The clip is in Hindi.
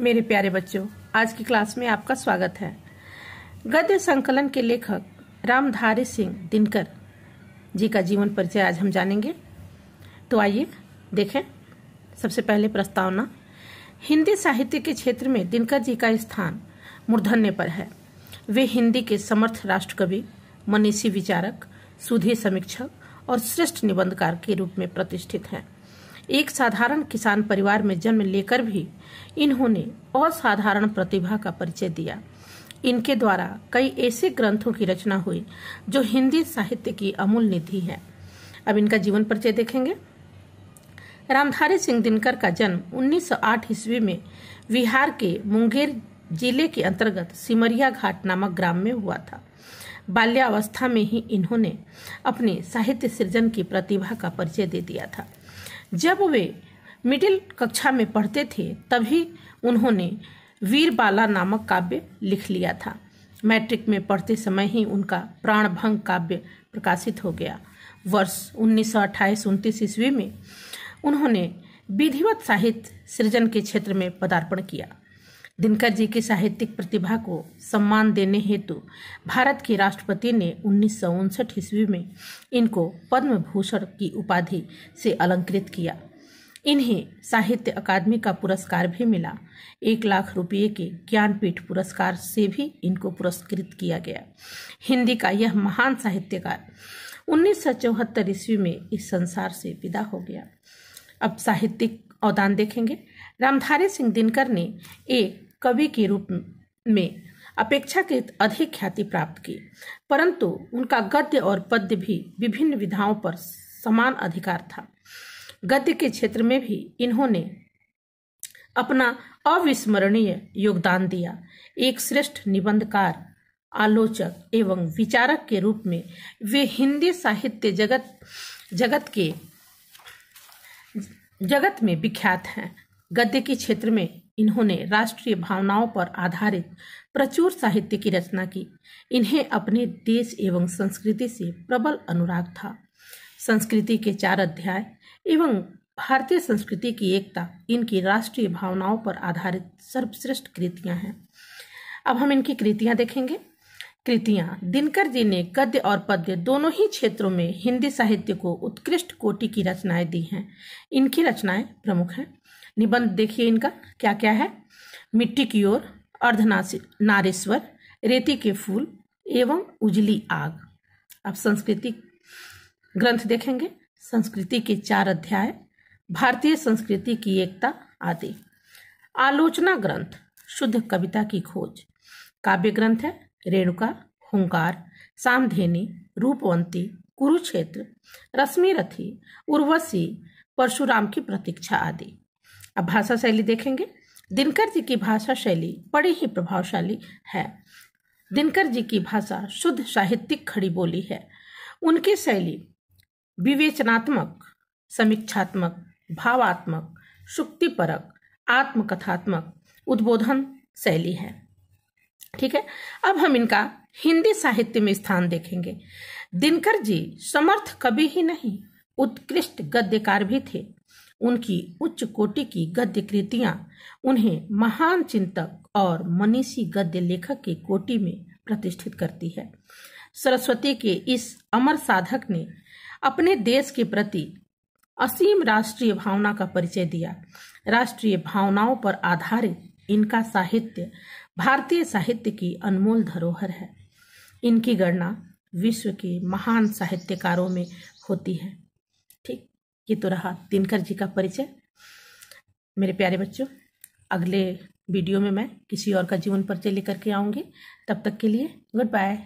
मेरे प्यारे बच्चों, आज की क्लास में आपका स्वागत है। गद्य संकलन के लेखक रामधारी सिंह दिनकर जी का जीवन परिचय आज हम जानेंगे। तो आइए देखें। सबसे पहले प्रस्तावना। हिंदी साहित्य के क्षेत्र में दिनकर जी का स्थान मूर्धन्य पर है। वे हिंदी के समर्थ राष्ट्रकवि, मनीषी विचारक, सुधे समीक्षक और श्रेष्ठ निबंधकार के रूप में प्रतिष्ठित हैं। एक साधारण किसान परिवार में जन्म लेकर भी इन्होंने असाधारण प्रतिभा का परिचय दिया। इनके द्वारा कई ऐसे ग्रंथों की रचना हुई जो हिंदी साहित्य की अमूल्य निधि है। अब इनका जीवन परिचय देखेंगे। रामधारी सिंह दिनकर का जन्म 1908 ईस्वी में बिहार के मुंगेर जिले के अंतर्गत सिमरिया घाट नामक ग्राम में हुआ था। बाल्यावस्था में ही इन्होंने अपने साहित्य सृजन की प्रतिभा का परिचय दे दिया था। जब वे मिडिल कक्षा में पढ़ते थे तभी उन्होंने वीरबाला नामक काव्य लिख लिया था। मैट्रिक में पढ़ते समय ही उनका प्राणभंग काव्य प्रकाशित हो गया। वर्ष 1928-29 ईस्वी में उन्होंने विधिवत साहित्य सृजन के क्षेत्र में पदार्पण किया। दिनकर जी की साहित्यिक प्रतिभा को सम्मान देने हेतु भारत के राष्ट्रपति ने 1959 ईस्वी में इनको पद्म भूषण की उपाधि से अलंकृत किया। इन्हें साहित्य अकादमी का पुरस्कार भी मिला। 1 लाख रुपये के ज्ञानपीठ पुरस्कार से भी इनको पुरस्कृत किया गया। हिंदी का यह महान साहित्यकार 1974 ईस्वी में इस संसार से विदा हो गया। अब साहित्यिक अवदान देखेंगे। रामधारी सिंह दिनकर ने एक कवि के रूप में अपेक्षाकृत अधिक ख्याति प्राप्त की, परंतु उनका गद्य और पद्य भी विभिन्न विधाओं पर समान अधिकार था। गद्य के क्षेत्र में भी इन्होंने अपना अविस्मरणीय योगदान दिया। एक श्रेष्ठ निबंधकार, आलोचक एवं विचारक के रूप में वे हिंदी साहित्य जगत में विख्यात हैं। गद्य के क्षेत्र में इन्होंने राष्ट्रीय भावनाओं पर आधारित प्रचुर साहित्य की रचना की। इन्हें अपने देश एवं संस्कृति से प्रबल अनुराग था। संस्कृति के 4 अध्याय एवं भारतीय संस्कृति की एकता इनकी राष्ट्रीय भावनाओं पर आधारित सर्वश्रेष्ठ कृतियां हैं। अब हम इनकी कृतियां देखेंगे। कृतियां। दिनकर जी ने गद्य और पद्य दोनों ही क्षेत्रों में हिंदी साहित्य को उत्कृष्ट कोटि की रचनाएं दी हैं। इनकी रचनाएं प्रमुख हैं। निबंध देखिए इनका क्या क्या है। मिट्टी की ओर, अर्धनारीश्वर, रेती के फूल एवं उजली आग। अब संस्कृति ग्रंथ देखेंगे। संस्कृति के 4 अध्याय, भारतीय संस्कृति की एकता आदि। आलोचना ग्रंथ, शुद्ध कविता की खोज। काव्य ग्रंथ है रेणुका, हुंकार, सामधेनी, रूपवंती, कुरुक्षेत्र, रश्मिरथी, उर्वशी, परशुराम की प्रतीक्षा आदि। अब भाषा शैली देखेंगे। दिनकर जी की भाषा शैली बड़ी ही प्रभावशाली है। दिनकर जी की भाषा शुद्ध साहित्यिक खड़ी बोली है। उनकी शैली विवेचनात्मक, समीक्षात्मक, भावात्मक, शुक्तिपरक, आत्मकथात्मक, उद्बोधन शैली है। ठीक है। अब हम इनका हिंदी साहित्य में स्थान देखेंगे। दिनकर जी समर्थ कवि ही नहीं, उत्कृष्ट गद्यकार भी थे। उनकी उच्च कोटि की गद्य कृतियां उन्हें महान चिंतक और मनीषी गद्य लेखक की कोटि में प्रतिष्ठित करती है। सरस्वती के इस अमर साधक ने अपने देश के प्रति असीम राष्ट्रीय भावना का परिचय दिया। राष्ट्रीय भावनाओं पर आधारित इनका साहित्य भारतीय साहित्य की अनमोल धरोहर है। इनकी गणना विश्व के महान साहित्यकारों में होती है। ठीक, ये तो रहा दिनकर जी का परिचय। मेरे प्यारे बच्चों, अगले वीडियो में मैं किसी और का जीवन परिचय लेकर के आऊंगी। तब तक के लिए गुड बाय।